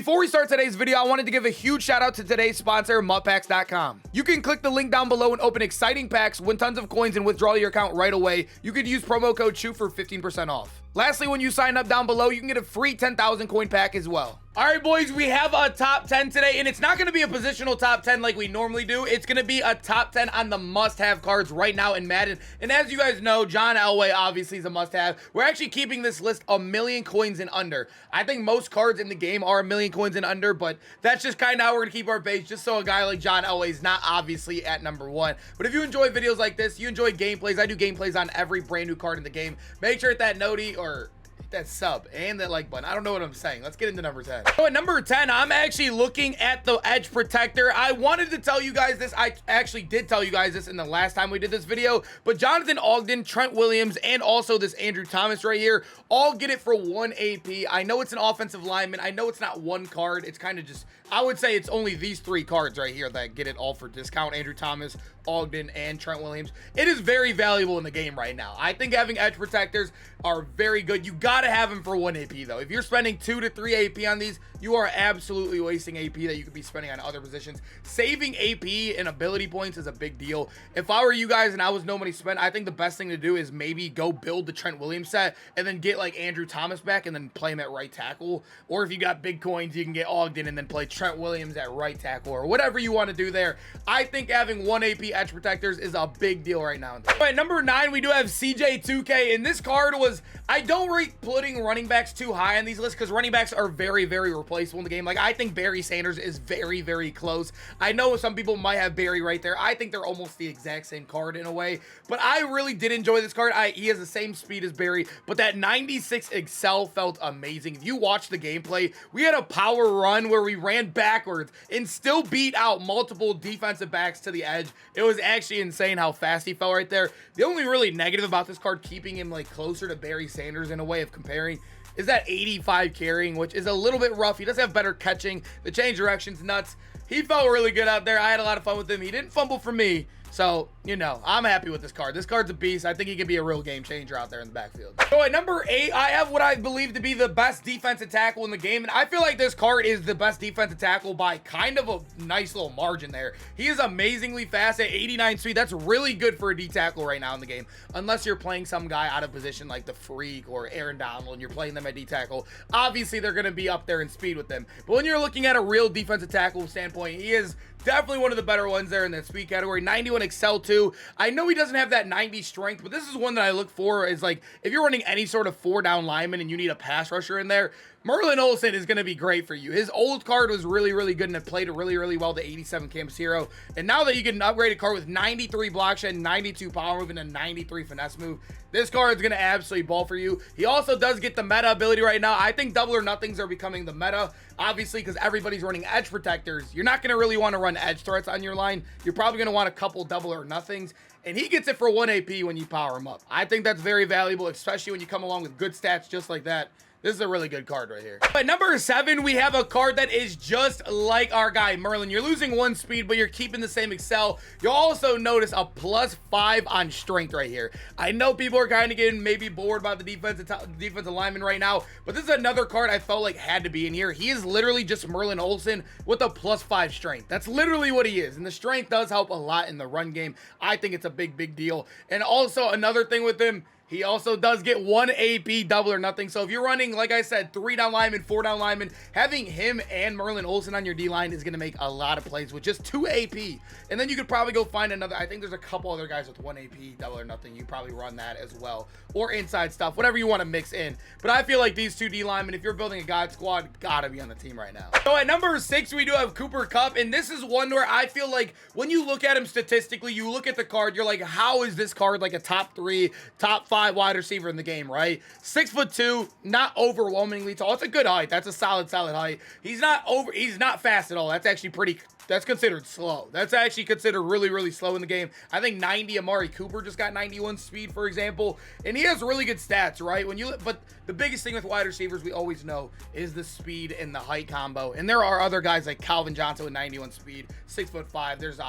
before we start today's video, I wanted to give a huge shout out to today's sponsor, MutPacks.com. You can click the link down below and open exciting packs, win tons of coins, and withdraw your account right away. You could use promo code SHOOT for 15% off. Lastly, when you sign up down below, you can get a free 10,000 coin pack as well. All right, boys, we have a top 10 today, and it's not going to be a positional top 10 like we normally do. It's going to be a top 10 on the must-have cards right now in Madden. And as you guys know, John Elway obviously is a must-have. We're actually keeping this list a million coins and under. I think most cards in the game are a million coins and under, but that's just kind of how we're going to keep our base, just so a guy like John Elway is not obviously at number one. But if you enjoy videos like this, you enjoy gameplays, I do gameplays on every brand new card in the game. Make sure to hit that noti or that sub and that like button. I don't know what I'm saying. Let's get into number 10. So at number 10, I'm actually looking at the edge protector. I wanted to tell you guys this. I actually did tell you guys this in the last time we did this video, but Jonathan Ogden, Trent Williams, and also this Andrew Thomas right here all get it for 1 AP. I know it's an offensive lineman. I know it's not one card. It's kind of just, I would say it's only these 3 cards right here that get it all for discount. Andrew Thomas, Ogden, and Trent Williams. It is very valuable in the game right now. I think having edge protectors are very good. You got to have them for 1 AP though. If you're spending 2 to 3 AP on these, you are absolutely wasting AP that you could be spending on other positions. Saving AP and ability points is a big deal. If I were you guys and I was no money spent, I think the best thing to do is maybe go build the Trent Williams set and then get like Andrew Thomas back and then play him at right tackle. Or if you got big coins, you can get Ogden and then play Trent Williams at right tackle or whatever you want to do there. I think having 1 AP edge protectors is a big deal right now. All right, number 9, we do have CJ2K, and this card was, I don't rate putting running backs too high on these lists because running backs are very, very replaceable in the game. Like, I think Barry Sanders is very, very close. I know some people might have Barry right there. I think they're almost the exact same card in a way, but I really did enjoy this card. He has the same speed as Barry, but that 96 Excel felt amazing. If you watch the gameplay, we had a power run where we ran backwards and still beat out multiple defensive backs to the edge. It was actually insane how fast he fell right there. The only really negative about this card, keeping him like closer to Barry Sanders in a way of comparing, is that 85 carrying, which is a little bit rough. He does have better catching. The change direction's nuts. He felt really good out there. I had a lot of fun with him. He didn't fumble for me. So, you know, I'm happy with this card. This card's a beast. I think he can be a real game changer out there in the backfield. So at number 8, I have what I believe to be the best defensive tackle in the game. And I feel like this card is the best defensive tackle by kind of a nice little margin there. He is amazingly fast at 89 speed. That's really good for a D tackle right now in the game. Unless you're playing some guy out of position like the Freak or Aaron Donald and you're playing them at D tackle. Obviously, they're going to be up there in speed with them. But when you're looking at a real defensive tackle standpoint, he is definitely one of the better ones there in that speed category. 91 Excel too. I know he doesn't have that 90 strength, but this is one that I look for is like, if you're running any sort of 4-down lineman and you need a pass rusher in there, Merlin Olsen is going to be great for you. His old card was really, really good and it played really, really well, the 87 Campus Hero. And now that you get an upgraded card with 93 block shed, 92 power move, and a 93 finesse move, this card is going to absolutely ball for you. He also does get the meta ability right now. I think double or nothings are becoming the meta, obviously, because everybody's running edge protectors. You're not going to really want to run edge threats on your line. You're probably going to want a couple double or nothings. And he gets it for 1 AP when you power him up. I think that's very valuable, especially when you come along with good stats just like that. This is a really good card right here. At number 7, we have a card that is just like our guy, Merlin. You're losing 1 speed, but you're keeping the same Excel. You'll also notice a +5 on strength right here. I know people are kind of getting maybe bored by the defensive lineman right now, but this is another card I felt like had to be in here. He is literally just Merlin Olsen with a +5 strength. That's literally what he is, and the strength does help a lot in the run game. I think it's a big, big deal. And also another thing with him, he also does get 1 AP double or nothing. So if you're running, like I said, 3-down lineman, 4-down lineman, having him and Merlin Olsen on your D-line is going to make a lot of plays with just 2 AP. And then you could probably go find another. I think there's a couple other guys with 1 AP double or nothing. You probably run that as well. Or inside stuff, whatever you want to mix in. But I feel like these 2 D-linemen, if you're building a God squad, gotta be on the team right now. So at number 6, we do have Cooper Kupp. And this is one where I feel like when you look at him statistically, you look at the card, you're like, how is this card like a top 3, top 5 wide receiver in the game, right? 6'2", not overwhelmingly tall. It's a good height. That's a solid height. He's not fast at all. That's actually that's considered slow. That's actually considered really, really slow in the game. I think 90 Amari Cooper just got 91 speed, for example, and he has really good stats, right? But the biggest thing with wide receivers, we always know, is the speed and the height combo. And there are other guys like Calvin Johnson with 91 speed, 6'5". There's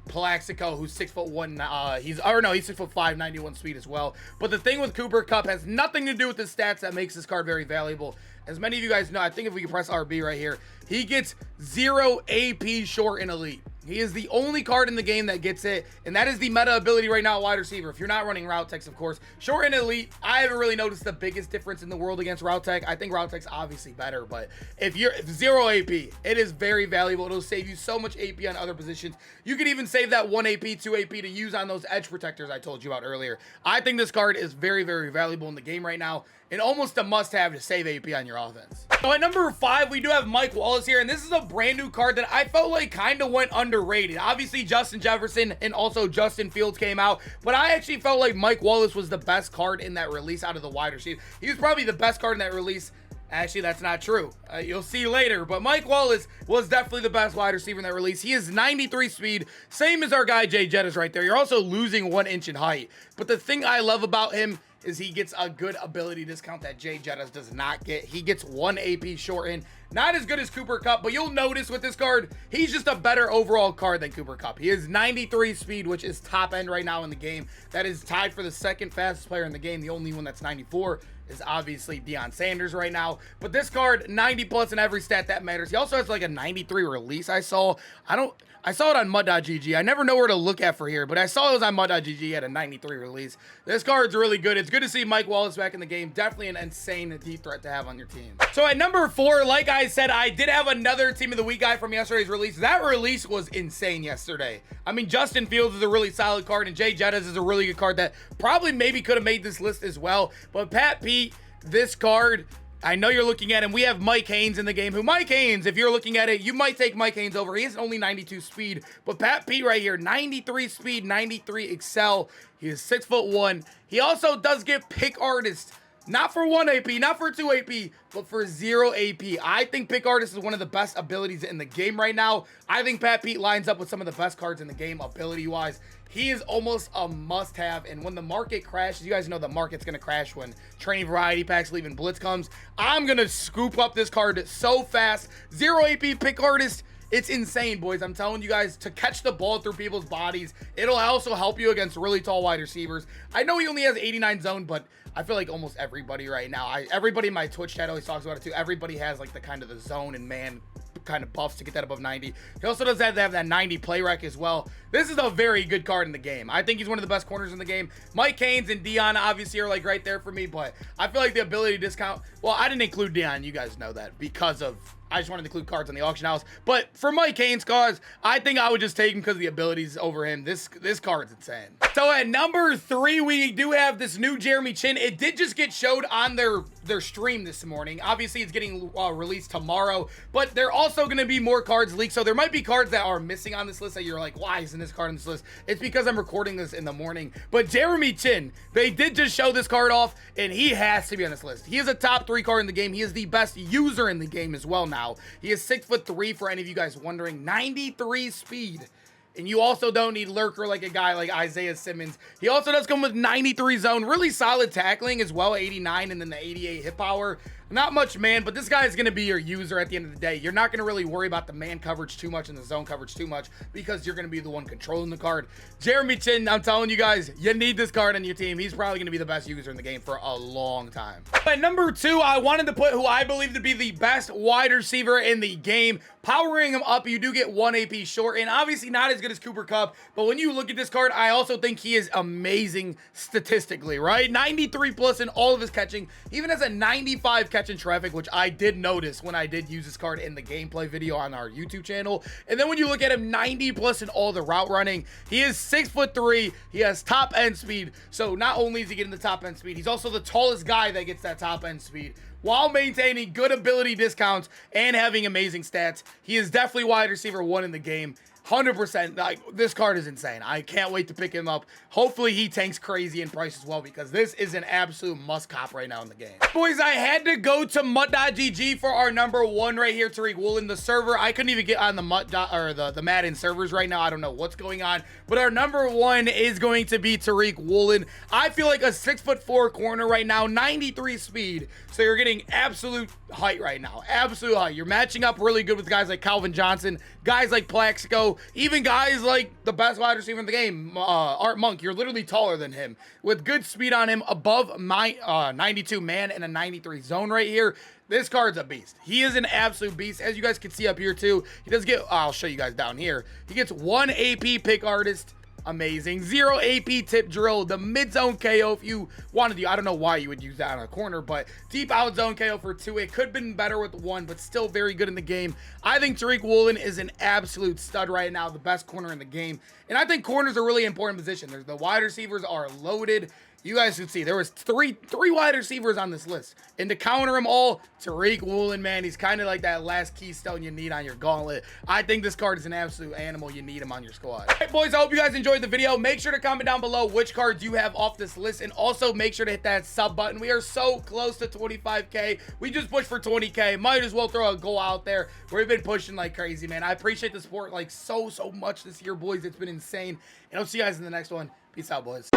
Plaxico, who's 6'1". He's 6'5", 91 speed as well. But the thing with Cooper Kupp has nothing to do with the stats that makes this card very valuable. As many of you guys know, I think if we can press RB right here, he gets 0 AP short in Elite. He is the only card in the game that gets it, and that is the meta ability right now at wide receiver. If you're not running Route Techs, of course. Short and Elite, I haven't really noticed the biggest difference in the world against Route Tech. I think Route Tech's obviously better, but if 0 AP, it is very valuable. It'll save you so much AP on other positions. You could even save that 1 AP, 2 AP to use on those edge protectors I told you about earlier. I think this card is very, very valuable in the game right now, and almost a must-have to save AP on your offense. So at number 5, we do have Mike Wallace here, and this is a brand new card that I felt like kind of went underrated. Obviously, Justin Jefferson and also Justin Fields came out, but I actually felt like Mike Wallace was the best card in that release out of the wide receiver. He was probably the best card in that release. Actually, that's not true. You'll see later, but Mike Wallace was definitely the best wide receiver in that release. He is 93 speed, same as our guy Jay Jettis right there. You're also losing 1 inch in height, but the thing I love about him is he gets a good ability discount that Jay Jettis does not get. He gets 1 AP shortened. Not as good as Cooper Kupp, but you'll notice with this card, he's just a better overall card than Cooper Kupp. He is 93 speed, which is top end right now in the game. That is tied for the second fastest player in the game. The only one that's 94 is obviously Deion Sanders right now. But this card, 90 plus in every stat that matters. He also has like a 93 release I saw. I saw it on mud.gg. I never know where to look at for here, but I saw it was on mud.gg at a 93 release. This card's really good. It's good to see Mike Wallace back in the game. Definitely an insane deep threat to have on your team. So at number 4, like I said, I did have another Team of the Week guy from yesterday's release. That release was insane yesterday. I mean, Justin Fields is a really solid card, and Jay Jettis is a really good card that probably maybe could have made this list as well. But Pat Pete, this card, I know you're looking at him. We have Mike Haynes in the game, who Mike Haynes, if you're looking at it, you might take Mike Haynes over. He has only 92 speed, but Pat Pete right here, 93 speed, 93 excel. He is 6'1". He also does get Pick Artist, not for 1 AP, not for 2 AP, but for 0 AP. I think Pick Artist is one of the best abilities in the game right now. I think Pat Pete lines up with some of the best cards in the game ability-wise. He is almost a must-have, and when the market crashes, you guys know the market's going to crash when training variety packs, leaving blitz comes. I'm going to scoop up this card so fast. 0 AP Pick Artist. It's insane, boys. I'm telling you guys, to catch the ball through people's bodies. It'll also help you against really tall wide receivers. I know he only has 89 zone, but I feel like almost everybody right now, everybody in my Twitch chat always talks about it too. Everybody has like the kind of the zone and man kind of buffs to get that above 90. He also does have that 90 play rec as well. This is a very good card in the game. I think he's one of the best corners in the game. Mike Haynes and Deion obviously are like right there for me, but I feel like the ability discount, well, I didn't include Deion, you guys know that, because of I just wanted to include cards on the auction house. But for Mike Haynes cards, I think I would just take him because of the abilities over him. This card's insane. So at number 3, we do have this new Jeremy Chin. It did just get showed on their stream this morning. Obviously, it's getting released tomorrow, but there are also going to be more cards leaked. So there might be cards that are missing on this list that you're like, why isn't this card on this list? It's because I'm recording this in the morning. But Jeremy Chin, they did just show this card off, and he has to be on this list. He is a top 3 card in the game. He is the best user in the game as well now. He is 6'3" for any of you guys wondering, 93 speed. And you also don't need lurker like a guy like Isaiah Simmons. He also does come with 93 zone, really solid tackling as well, 89, and then the 88 hit power. Not much man, but this guy is going to be your user at the end of the day. You're not going to really worry about the man coverage too much and the zone coverage too much because you're going to be the one controlling the card. Jeremy Chin, I'm telling you guys, you need this card on your team. He's probably going to be the best user in the game for a long time. At number 2, I wanted to put who I believe to be the best wide receiver in the game. Powering him up, you do get 1 AP short, and obviously not as good as Cooper Kupp, but when you look at this card, I also think he is amazing statistically, right? 93 plus in all of his catching, even has a 95 catching traffic, which I did notice when I did use this card in the gameplay video on our YouTube channel. And then when you look at him, 90 plus in all the route running, he is 6'3", he has top end speed, so not only is he getting the top end speed, he's also the tallest guy that gets that top end speed, while maintaining good ability discounts and having amazing stats. He is definitely wide receiver 1 in the game. 100%. Like, this card is insane. I can't wait to pick him up. Hopefully he tanks crazy in price as well, because this is an absolute must cop right now in the game. Boys, I had to go to mud.gg for our number 1 right here, Tariq Woolen. The server, I couldn't even get on the the Madden servers right now. I don't know what's going on, but our number 1 is going to be Tariq Woolen. I feel like a 6'4" corner right now, 93 speed. So you're getting absolute height right now. Absolute height. You're matching up really good with guys like Calvin Johnson, guys like Plaxico, even guys like the best wide receiver in the game, Art Monk. You're literally taller than him with good speed on him, above my 92 man and a 93 zone right here. This card's a beast. He is an absolute beast. As you guys can see up here too, he does get, I'll show you guys down here. He gets 1 AP pick artist. Amazing. 0 AP tip drill, the mid zone KO if you wanted to. I don't know why you would use that on a corner, but deep out zone KO for 2. It could have been better with 1, but still very good in the game. I think Tariq Woolen is an absolute stud right now, the best corner in the game. And I think corners are a really important position. The wide receivers are loaded. You guys can see there was three wide receivers on this list, and to counter them all, Tariq Woolen, man, he's kind of like that last keystone you need on your gauntlet. I think this card is an absolute animal. You need him on your squad. All right, boys, I hope you guys enjoyed the video. Make sure to comment down below which cards you have off this list, and also make sure to hit that sub button. We are so close to 25K. We just pushed for 20K. Might as well throw a goal out there. We've been pushing like crazy, man. I appreciate the support like so much this year, boys. It's been insane, and I'll see you guys in the next one. Peace out, boys.